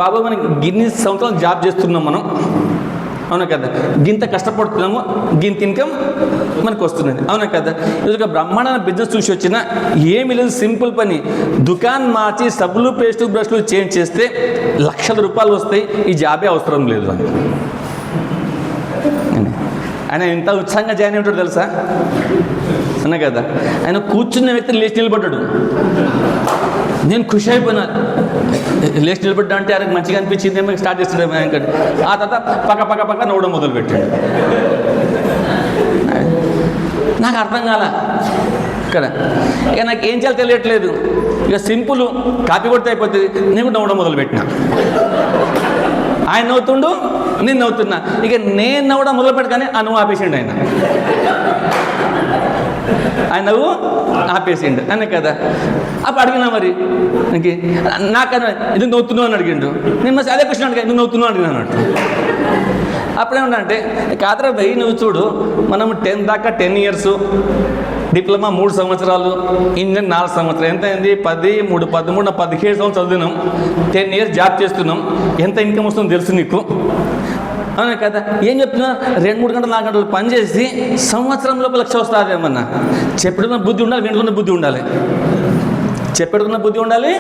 బాబు మనం గిన్ని సంవత్సరాలు జాబ్ చేస్తున్నాం మనం. అవునా కదా. గింత కష్టపడుతున్నాము, గింత ఇన్కమ్ మనకు వస్తున్నది. అవునా కదా. ఈరోజు బ్రహ్మాండమైన బిజినెస్ చూసి వచ్చిన ఏమి లేదు, సింపుల్ పని. దుకాన్ మార్చి సబ్బులు, పేస్టు, బ్రష్లు చేంజ్ చేస్తే లక్షల రూపాయలు వస్తాయి. ఈ జాబే అవసరం లేదు అని ఆయన ఎంత ఉత్సాహంగా జాయిన్ అవుతాడు తెలుసా. అవునా కదా. ఆయన కూర్చున్న వ్యక్తిని లేచి నిలబడ్డాడు. నేను ఖుషి అయిపోయినా. లేచి నిలబడ్డా అంటే ఆయనకు మంచిగా అనిపించింది ఏమో, స్టార్ట్ చేస్తుండే. ఆ తర్వాత పక్క నవ్వడం మొదలు పెట్టాడు. నాకు అర్థం కాల ఇక్కడ. ఇక నాకు ఏం చేయాలో తెలియట్లేదు. ఇక సింపుల్, కాపీ కొడితే అయిపోతుంది. నేను నవ్వడం మొదలు పెట్టినా. ఆయన నవ్వుతుండు, నేను నవ్వుతున్నా. ఇక నేను నవ్వడం మొదలు పెట్టగానే ఆ నువ్వు ఆపేసిండు ఆయన. నవ్వు ఆపేసిండు. అనే కదా. అప్పుడు అడిగినా మరి నాకన్నా ఎందుకు నవ్వుతున్నావు అని అడిగిండు. నేను మరి అదే క్వశ్చన్ అడిగా, ఎందుకు నవ్వుతున్నావు అడిగినా అన్నట్టు. అప్పుడేమంటా అంటే, కాదరా భయ్ నువ్వు చూడు, మనం 10 దాకా 10 years, డిప్లొమా 3 సంవత్సరాలు, ఇంజనీర్ 4 సంవత్సరాలు, ఎంత అయింది? 10, 3, 13, 17 సంవత్సరాలు చదివినాం. 10 years జాబ్ చేస్తున్నాం. ఎంత ఇన్కమ్ వస్తుందో తెలుసు నీకు. అవునా కదా. ఏం చెప్తున్నా? 2-3 గంటలు 4 గంటలు పని చేసి సంవత్సరం లోపల 1,00,000 వస్తుంది ఏమన్నా. చెప్పడుకున్న బుద్ధి ఉండాలి, వింటుకున్న బుద్ధి ఉండాలి. చెప్పడుకున్న బుద్ధి ఉండాలి,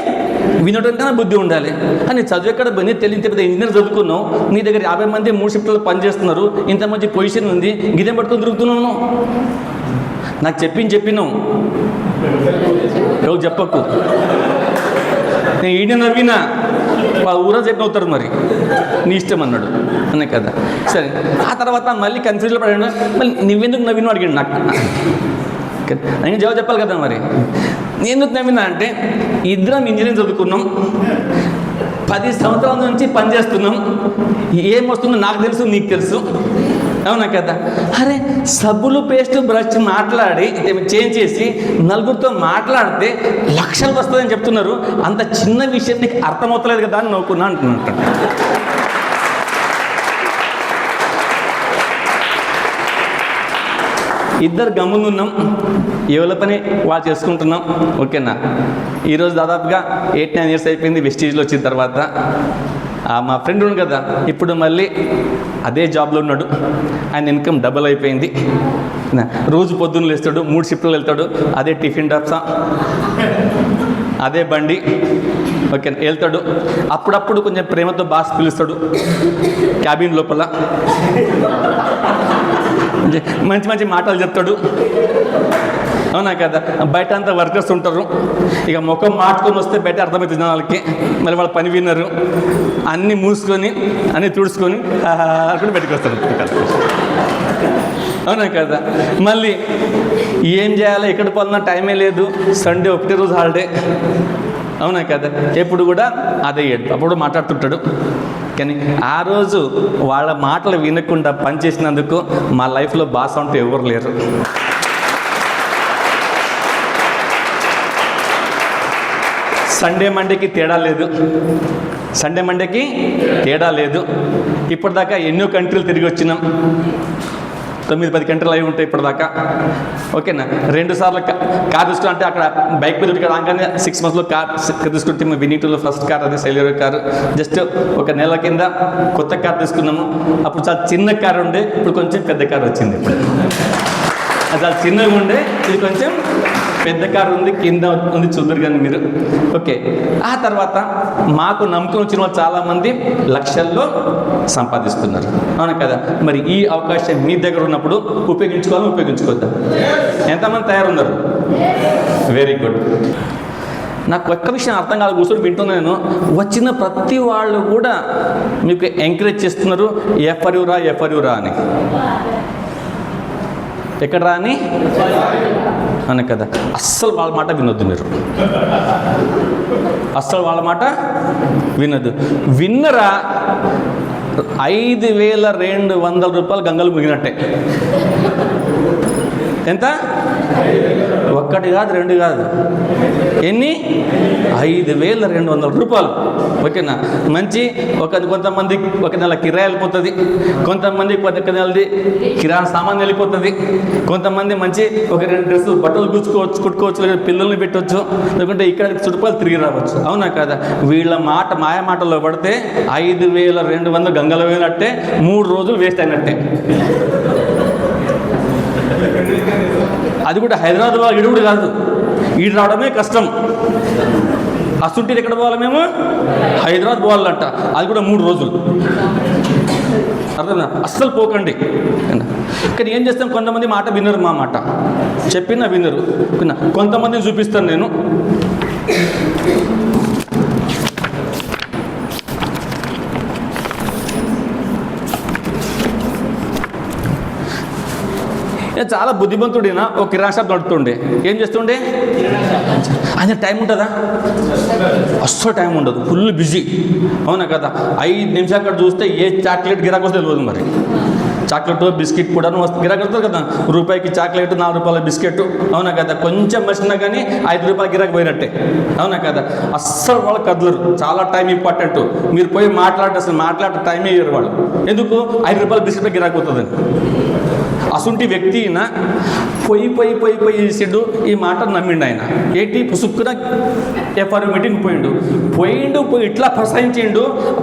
వినడం కన్నా బుద్ధి ఉండాలి. అని చదువు ఎక్కడ పోయి తెలియని పెద్ద ఇంజనీర్ చదువుకున్నావు, నీ దగ్గర 50 మంది 3 షిఫ్ట్లో పనిచేస్తున్నారు, ఇంత మంచి పొజిషన్ ఉంది, గిదెం పట్టుకొని తిరుగుతున్నాను. నాకు చెప్పినావు ఎవరు చెప్పకు, నేను ఈయన నవ్వినా వాళ్ళ ఊరా చెప్పిన అవుతారు, మరి నీ ఇష్టం అన్నాడు అనే కదా. సరే, ఆ తర్వాత మళ్ళీ కన్ఫ్యూజన్లో పడాడు. మళ్ళీ నువ్వెందుకు నవ్విన అడిగాడు నాకు. నేను జవాబు చెప్పాలి కదా. మరి నేను ఎందుకు నవ్వినా అంటే, ఇద్దరం ఇంజనీరింగ్ చదువుకున్నాం, 10 సంవత్సరాల నుంచి పనిచేస్తున్నాం, ఏమొస్తుందో నాకు తెలుసు, నీకు తెలుసు, అవునా కదా. అరే సబ్బులు పేస్ట్ బ్రష్ మాట్లాడి చేంజ్ చేసి నలుగురితో మాట్లాడితే లక్షలు వస్తుందని చెప్తున్నారు, అంత చిన్న విషయం నీకు అర్థమవుతలేదు కదా అని నవ్వుకున్నా అంటున్నట్టు. ఇద్దరు గమ్మునున్నాం, ఎవరి పని వాళ్ళు చేసుకుంటున్నాం, ఓకేనా. ఈరోజు దాదాపుగా 8-9 ఇయర్స్ అయిపోయింది వెస్టీజ్లో వచ్చిన తర్వాత. మా ఫ్రెండ్ ఉన్నాడు కదా, ఇప్పుడు మళ్ళీ అదే జాబ్లో ఉన్నాడు, ఆయన ఇన్కమ్ డబుల్ అయిపోయింది. రోజు పొద్దున్న లేస్తాడు, 3 షిఫ్ట్లు వెళ్తాడు, అదే టిఫిన్ డాబ్సా, అదే బండి, ఓకే వెళ్తాడు. అప్పుడప్పుడు కొంచెం ప్రేమతో బాస్ పిలుస్తాడు క్యాబిన్ లోపల, మంచి మంచి మాటలు చెప్తాడు, అవునా కదా. బయట అంతా వర్కర్స్ ఉంటారు, ఇక ముఖం మార్చుకొని వస్తే బయట అర్థమవుతుంది వాళ్ళకి, మళ్ళీ వాళ్ళ పని విన్నారు, అన్నీ మూసుకొని అన్నీ తుడుచుకొని కూడా బయటకు వస్తారు, అవునా కదా. మళ్ళీ ఏం చేయాలో ఎక్కడ పోవాలన్నా టైమే లేదు, సండే ఒకటే రోజు హాలిడే, అవునా కదా. ఎప్పుడు కూడా అదే ఏడు, అప్పుడు మాట్లాడుతుంటాడు. కానీ ఆ రోజు వాళ్ళ మాటలు వినకుండా పనిచేసినందుకు మా లైఫ్లో బాస్ అంటూ ఎవరు లేరు. సండే మండేకి తేడా లేదు, సండే మండేకి తేడా లేదు. ఇప్పటిదాకా ఎన్నో కంట్రీలు తిరిగి వచ్చినాం, 9-10 కంట్రీలు అయి ఉంటాయి ఇప్పటిదాకా, ఓకేనా. 2 సార్లు కార్ తీసుకుని, అంటే అక్కడ బైక్ మీద ఇక్కడ రాగానే 6 monthsలో కార్ తీసుకుంటే వినీటులో ఫస్ట్ కార్ అది సెల్యూర్ కారు. జస్ట్ ఒక నెల కింద కొత్త కార్ తీసుకున్నాము. అప్పుడు చాలా చిన్న కార్ ఉండే, ఇప్పుడు కొంచెం పెద్ద కార్ వచ్చింది. ఇప్పుడు అది చాలా చిన్నగా ఉండే, ఇది కొంచెం పెద్ద కారు ఉంది, కింద ఉంది, చూద్దరు కానీ మీరు, ఓకే. ఆ తర్వాత మాకు నమ్మకం వచ్చిన వాళ్ళు చాలామంది లక్షల్లో సంపాదిస్తున్నారు, అవునా కదా. మరి ఈ అవకాశం మీ దగ్గర ఉన్నప్పుడు ఉపయోగించుకోవాలని ఉపయోగించుకోవద్దా? ఎంతమంది తయారున్నారు? Very good. నాకు ఒక్క విషయం అర్థం కాదు, కూర్చొని వింటున్నాను నేను. వచ్చిన ప్రతి వాళ్ళు కూడా మీకు ఎంకరేజ్ చేస్తున్నారు, ఎఫర్యూరా అని. ఎక్కడ రాని అని కదా. అస్సలు వాళ్ళ మాట వినొద్దు మీరు, అస్సలు వాళ్ళ మాట వినొద్దు. విన్నరా 5,200 రూపాయలు గంగలు ముగినట్టే. ఎంత? 1 కాదు 2 కాదు, ఎన్ని? 5,200 రూపాయలు, ఓకేనా. మంచి కొంతమంది ఒక నెల కిరాయి వెళ్ళిపోతుంది, కొంతమంది ఒక నెలది కిరాణా సామాన్ వెళ్ళిపోతుంది, కొంతమంది మంచి ఒక 2 డ్రెస్సులు బట్టలు కుట్టుకోవచ్చు, లేదా పిల్లల్ని పెట్టవచ్చు, లేకుంటే ఇక్కడ చుట్టుపక్కల తిరిగి రావచ్చు, అవునా కదా. వీళ్ళ మాట మాయ మాటల్లో పడితే 5,200 గంగలు పోయినట్టే, 3 రోజులు వేస్ట్ అయినట్టే. అది కూడా హైదరాబాద్లో ఇడుగుడు కాదు, ఈడు రావడమే కష్టం. అసుంటిది ఎక్కడ పోవాలి మేము? హైదరాబాద్ పోవాలంట, అది కూడా 3 రోజులు. అర్థమైనా? అస్సలు పోకండి. కానీ ఏం చేస్తాం, కొంతమంది మాట వినరు, మా మాట చెప్పినా వినరు. కొంతమందిని చూపిస్తాను నేను. చాలా బుద్ధిమంతుడినా ఒక కిరాణా షాప్ నడుపుతుండే. ఏం చేస్తుండే? ఆయన టైం ఉంటుందా? అస్సలు టైం ఉండదు, ఫుల్ బిజీ, అవునా కదా. 5 నిమిషాలు అక్కడ చూస్తే ఏ చాక్లెట్ గిరాకు వస్తే తెలియదు. మరి చాక్లెట్ బిస్కెట్ కూడా గిరాకు వస్తుంది కదా, రూపాయికి చాక్లెట్, 4 రూపాయల బిస్కెట్, అవునా కదా. కొంచెం మర్చినా కానీ 5 రూపాయల గిరాకు పోయినట్టే, అవునా కదా. అస్సలు వాళ్ళు కదలరు, చాలా టైం ఇంపార్టెంట్. మీరు పోయి మాట్లాడితే అసలు మాట్లాడే టైమే ఇవ్వరు వాళ్ళు. ఎందుకు? 5 రూపాయల బిస్కెట్ గిరాకు పోతుందని. అసుంటి వ్యక్తి పోయి చేసిండు, ఈ మాట నమ్మిండు. ఆయన ఏంటి పుసుక్కున ఎఫ్ఆర్యూ మీటింగ్ పోయి ఇట్లా ప్రసంగించిండు.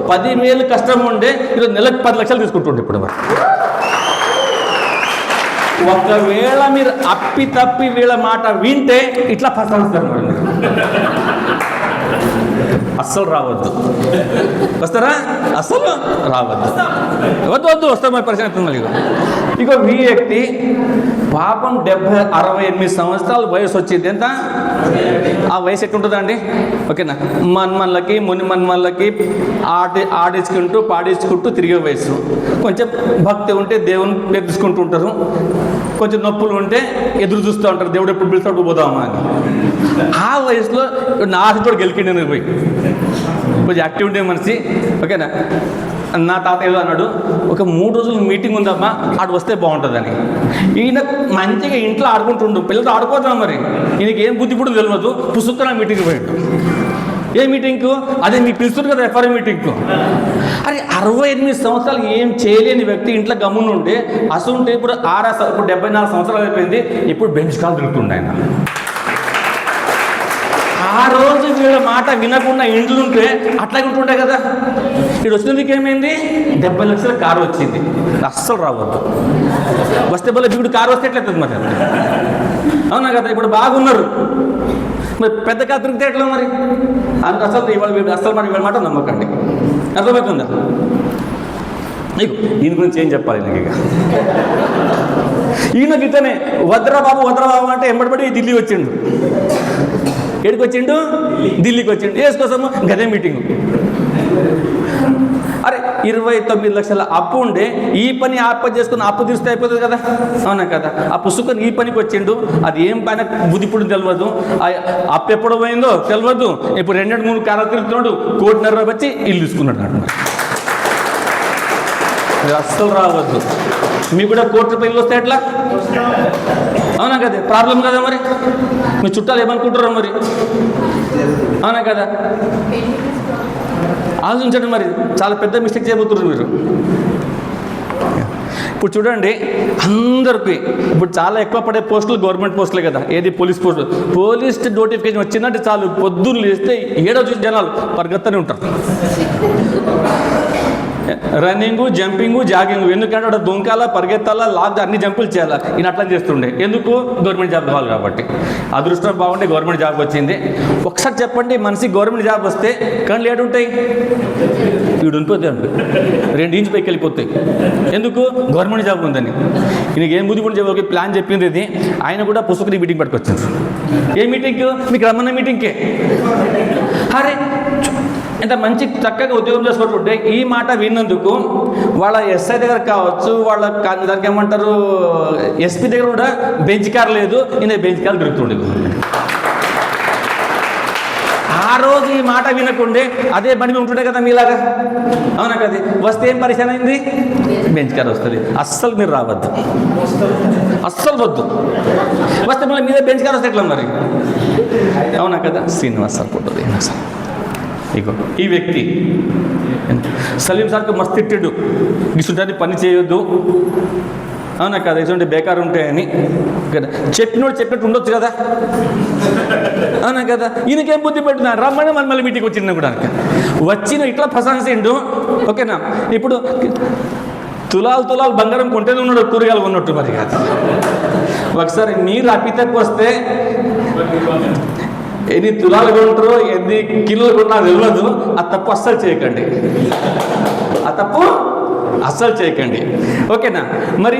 10,000 కష్టం ఉండే, ఈరోజు నెలకు 10 లక్షలు తీసుకుంటుండే. ఇప్పుడు ఒకవేళ మీరు తప్పి వీళ్ళ మాట వింటే ఇట్లా ప్రసంగిస్తారు. అస్సలు రావద్దు. వస్తారా? అస్సలు రావద్దు. వద్దు వద్దు వస్తాం మరి పరిచయం అవుతుంది మళ్ళీ. ఇక ఈ వ్యక్తి పాపం 68 సంవత్సరాల వయసు వచ్చింది. ఎంత ఆ వయసు ఎట్లుంటుందండి? ఓకేనా, మన్మన్లకి ముని మన్మన్లకి ఆడించుకుంటూ పాడించుకుంటూ తిరిగే వయసు. కొంచెం భక్తి ఉంటే దేవుని ప్రేమించుకుంటూ ఉంటారు, కొంచెం నొప్పులు ఉంటే ఎదురు చూస్తూ ఉంటారు, దేవుడు ఎప్పుడు పిలుస్తాడు పోదామా అని. ఆ వయసులో నా ఆశతో గెలికిండి నేను పోయి కొంచెం యాక్టివ్ ఉండే మనిషి. ఓకేనా, నా తాత ఏదో అన్నాడు, ఒక 3 రోజులు మీటింగ్ ఉందమ్మా ఆడు వస్తే బాగుంటుందని. ఈయన మంచిగా ఇంట్లో ఆడుకుంటుండు, పిల్లలతో ఆడుకోవద్దాం. మరి ఈయనకి ఏం బుద్ధి కూడా తెలియదు, పుస్తకం మీటింగ్కి పోయాడు. ఏ మీటింగ్కు? అదే మీకు పిలుస్తుంది కదా, ఎఫ్ఆర్ఐ మీటింగ్కు. అరే 68 సంవత్సరాలు ఏం చేయలేని వ్యక్తి ఇంట్లో గమ్మున ఉంటే అసలు ఉంటే ఇప్పుడు 74 సంవత్సరాలు అయిపోయింది, ఇప్పుడు బెంచ్ కాల్ తిరుగుతుండే ఆయన. ఆ రోజు వీళ్ళ మాట వినకుండా ఇండ్లు ఉంటే అట్లాగే ఉంటుండే కదా. ఇక్కడ వచ్చినందుకు ఏమైంది? 70 లక్షల కారు వచ్చింది. అస్సలు రావద్దు. వస్తే బల్ల ఇప్పుడు కారు వస్తే ఎట్లయితుంది మరి? అవునా కదా? ఇప్పుడు బాగున్నారు, మరి పెద్ద కారు తిరిగితే ఎట్లా మరి? అసలు మరి ఇవాళ మాట నమ్మకండి. అర్థమవుతుందా? దీని గురించి ఏం చెప్పాలి నాకు? ఇక ఈయనకి ఇతనే వద్రబాబు అంటే ఎంబడిపడి ఢిల్లీ వచ్చిండు. ఎక్కడికి వచ్చిండు? ఢిల్లీకి వచ్చిండు. వేసుకోసము గదే మీటింగు. అరే 29 లక్షల అప్పు ఉండే ఈ పని ఆ పని చేసుకుని అప్పు తీస్తే అయిపోతుంది కదా. అవునా కదా? ఆ పుస్తకం ఈ పనికి వచ్చిండు, అది ఏం పైన బుద్ధిప్పుడు తెలియదు, అప్పు ఎప్పుడు పోయిందో తెలియదు. ఇప్పుడు 2-3 కాలాలు తిరుగుతున్నాడు, 1.5 కోటి వచ్చి ఇల్లు తీసుకున్నాడు అన్నమాట. అస్సలు రావద్దు. మీకు కూడా 1 కోటి రూపాయలు ఇల్లు వస్తే ఎట్లా? అవునా కదా? ప్రాబ్లం కదా. మరి మీ చుట్టాలు ఏమనుకుంటారో మరి? అవునా కదా? ఆలోచించండి. మరి చాలా పెద్ద మిస్టేక్ చేయబోతున్నారు మీరు. ఇప్పుడు చూడండి, అందరికీ ఇప్పుడు చాలా ఎక్కువ పడే పోస్టులు గవర్నమెంట్ పోస్టులే కదా. ఏది? పోలీస్ పోస్టులు. పోలీస్ నోటిఫికేషన్ వచ్చిందంటే చాలు, పొద్దున్న లేస్తే 7 చూసి జనాలు పరిగెత్తనే ఉంటారు. Running, jumping, jogging. ఎందుకంటే అక్కడ దుంకాలా, పరిగెత్తాలా, లాగ్ అన్ని జంపులు చేయాలా. ఈయన అట్లా చేస్తుండే. ఎందుకు? గవర్నమెంట్ జాబ్ కావాలి కాబట్టి. అదృష్టం బాగుంటే గవర్నమెంట్ జాబ్ వచ్చింది. ఒకసారి చెప్పండి, మనిషి గవర్నమెంట్ జాబ్ వస్తే కళ్ళు ఏడుంటాయి? వీడు ఉంటుంది అండి, 2 ఇంచు పైకి వెళ్ళిపోతాయి. ఎందుకు? గవర్నమెంట్ జాబ్ ఉందని. ఈయనకి ఏం బుద్ధి కూడా చెప్పి ప్లాన్ చెప్పింది ఇది. ఆయన కూడా పుస్తకం మీటింగ్ పట్టుకొచ్చింది. ఏ మీటింగ్? మీకు రమ్మన్న మీటింగ్కే. అరే ఎంత మంచి చక్కగా ఉద్యోగం చేసుకుంటుంటే ఈ మాట విన్నందుకు వాళ్ళ ఎస్ఐ దగ్గర కావచ్చు, వాళ్ళ దానికి ఏమంటారు ఎస్పీ దగ్గర కూడా బెంచ్ కార్ లేదు, ఈయన బెంచ్ కార్ తిరుగుతుండేది. ఆ రోజు ఈ మాట వినకుండే అదే బండి ఉంటుండే కదా మీలాగా. అవునా కదా? వస్తే ఏం పరిచయం అయింది? బెంచ్ కార్ వస్తుంది. అస్సలు మీరు రావద్దు, అస్సలు వద్దు. వస్తే మళ్ళీ మీదే బెంచ్ కార్ వస్తే ఎట్లా మరి? అవునా కదా? శ్రీనివాస్ సార్ పుట్టదు. ఇగో ఈ వ్యక్తి సలీం సార్కి మస్తు తిట్టిడు, ఇసుంటే పని చేయొద్దు. అవునా కదా? ఇటువంటి బేకారు ఉంటాయని కదా. చెప్పినట్టు ఉండొచ్చు కదా. అవునా కదా? ఈయనకేం బుద్ధి పెట్టినా రమ్మని మళ్ళీ మీటింగ్ వచ్చింది కూడా. వచ్చిన ఇట్లా ప్రశంసిండు. ఓకేనా? ఇప్పుడు తులాలు బంగారం కొంటేనే ఉన్నాడు, కూరగాయలు కొన్నట్టు మరి కాదు. ఒకసారి మీరు అపితకు వస్తే ఎన్ని తులాలు కొంటారో ఎన్ని కిలోలు కొన్నా తెలియదు. ఆ తప్పు అస్సలు చేయకండి, ఆ తప్పు అస్సలు చేయకండి. ఓకేనా? మరి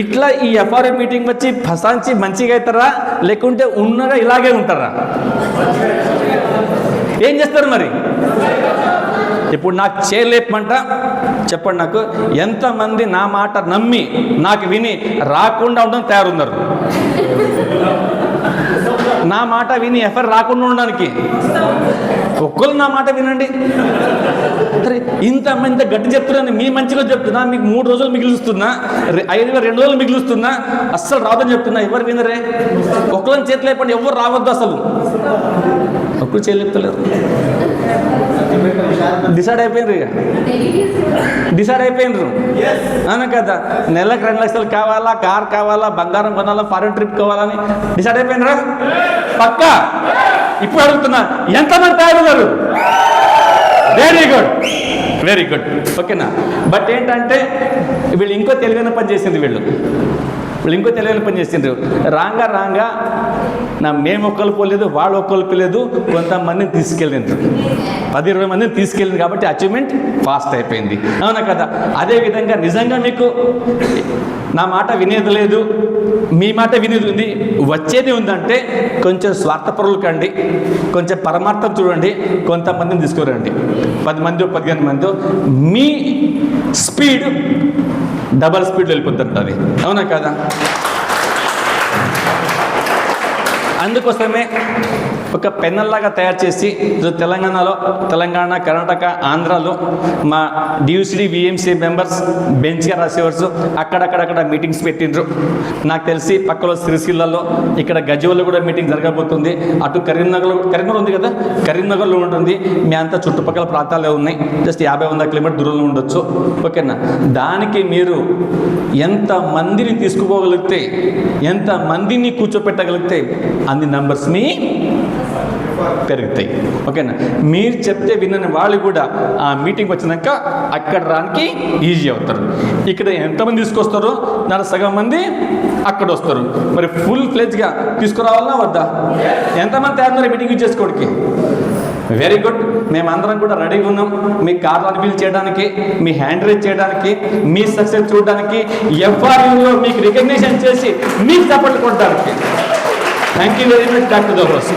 ఇట్లా ఈ ఎఫ్ఆర్ఐ మీటింగ్ వచ్చి ఫసాంచి మంచిగా అవుతారా, లేకుంటే ఉన్నగా ఇలాగే ఉంటారా? ఏం చేస్తారు మరి? ఇప్పుడు నాకు చేయలేపమంట చెప్పండి. నాకు ఎంతమంది నా మాట నమ్మి నాకు విని రాకుండా ఉండడం తయారున్నారు? నా మాట విని ఎఫ్ఐఆర్ రాకుండా ఉండడానికి ఒక్కరు నా మాట వినండి. అరే ఇంత గట్టి చెప్తున్నాను, మీ మంచిగా చెప్తున్నా. మీకు 3 రోజులు మిగిలిస్తున్నా, 2 రోజులు మిగిలిస్తున్నా. అస్సలు రావద్దని చెప్తున్నా. ఎవరు వినరే? ఒక్కరిని చేతులు అయిపోండి, ఎవరు రావద్దు. అసలు ఒక్కరు చేయలేపుతలేరు. డిసైడ్ అయిపోయినరు, అవునా కదా? నెలకు 2 లక్షలు కావాలా, కార్ కావాలా, బంగారం కొనాలా, ఫారెన్ ట్రిప్ కావాలని డిసైడ్ అయిపోయినరా? పక్కా. ఇప్పుడు అడుగుతున్నా, ఎంతమంది తయారున్నారు? Very good. వెరీ గుడ్, ఓకేనా. బట్ ఏంటంటే వీళ్ళు ఇంకో తెలివైన పని చేసింది, వీళ్ళు ఇంకో తెలివైన పని చేసిండ్రు. రాంగా మేము ఒక్కరు పోలేదు, వాళ్ళు ఒక్కరు పోలేదు, కొంతమందిని తీసుకెళ్ళిండ్రు, 10-20 మందిని తీసుకెళ్ళింది. కాబట్టి అచీవ్మెంట్ ఫాస్ట్ అయిపోయింది, అవునా కదా. అదేవిధంగా నిజంగా మీకు నా మాట వినేది లేదు, మీ మాట వినేది ఉంది, వచ్చేది ఉందంటే కొంచెం స్వార్థపరులు కండి, కొంచెం పరమార్థం చూడండి, కొంతమందిని తీసుకురండి, 10 మంది 15 మంది, మీ స్పీడ్ డబల్ స్పీడ్లో వెళ్ళిపోతుంటుంది, అవునా కదా. అందుకోసమే ఒక పెన్నల్లాగా తయారు చేసి తెలంగాణ, కర్ణాటక, ఆంధ్రాలో మా డియూసిడి విఎంసీ మెంబర్స్ బెంచ్గా రాసేవారు అక్కడక్కడ మీటింగ్స్ పెట్టిండ్రు. నాకు తెలిసి పక్కలో సిరిసిల్లలో, ఇక్కడ గజ్వేల్లో కూడా మీటింగ్ జరగబోతుంది. అటు కరీంనగర్ ఉంది కదా, కరీంనగర్లో ఉంటుంది. మీ అంతా చుట్టుపక్కల ప్రాంతాలే ఉన్నాయి, జస్ట్ 50-100 కిలోమీటర్ దూరంలో ఉండొచ్చు, ఓకేనా. దానికి మీరు ఎంత మందిని తీసుకుపోగలిగితే, ఎంత మందిని కూర్చోపెట్టగలిగితే అన్ని నంబర్స్ మీ పెరుగుతాయి, ఓకేనా. మీరు చెప్తే వినని వాళ్ళు కూడా ఆ మీటింగ్ వచ్చినాక అక్కడ రానికి ఈజీ అవుతారు. ఇక్కడ ఎంతమంది తీసుకొస్తారో దాని సగం మంది అక్కడ వస్తారు. మరి ఫుల్ ఫ్లెజ్గా తీసుకురావాలన్నా వద్దా? ఎంతమంది తయారు మీటింగ్ చేసుకోవడానికి? వెరీ గుడ్, మేమందరం కూడా రెడీగా ఉన్నాం మీ కార్లను బిల్ చేయడానికి, మీ హ్యాండ్ రైజ్ చేయడానికి, మీ సక్సెస్ చూడడానికి, ఎఫ్ఆర్యూలో మీకు రికగ్నిషన్ చేసి మీకు సపోర్ట్ కొట్టడానికి. Thank you very much doctor జోహోస్.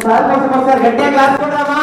సార్ గట్టిగా క్లాస్ కొడదామా?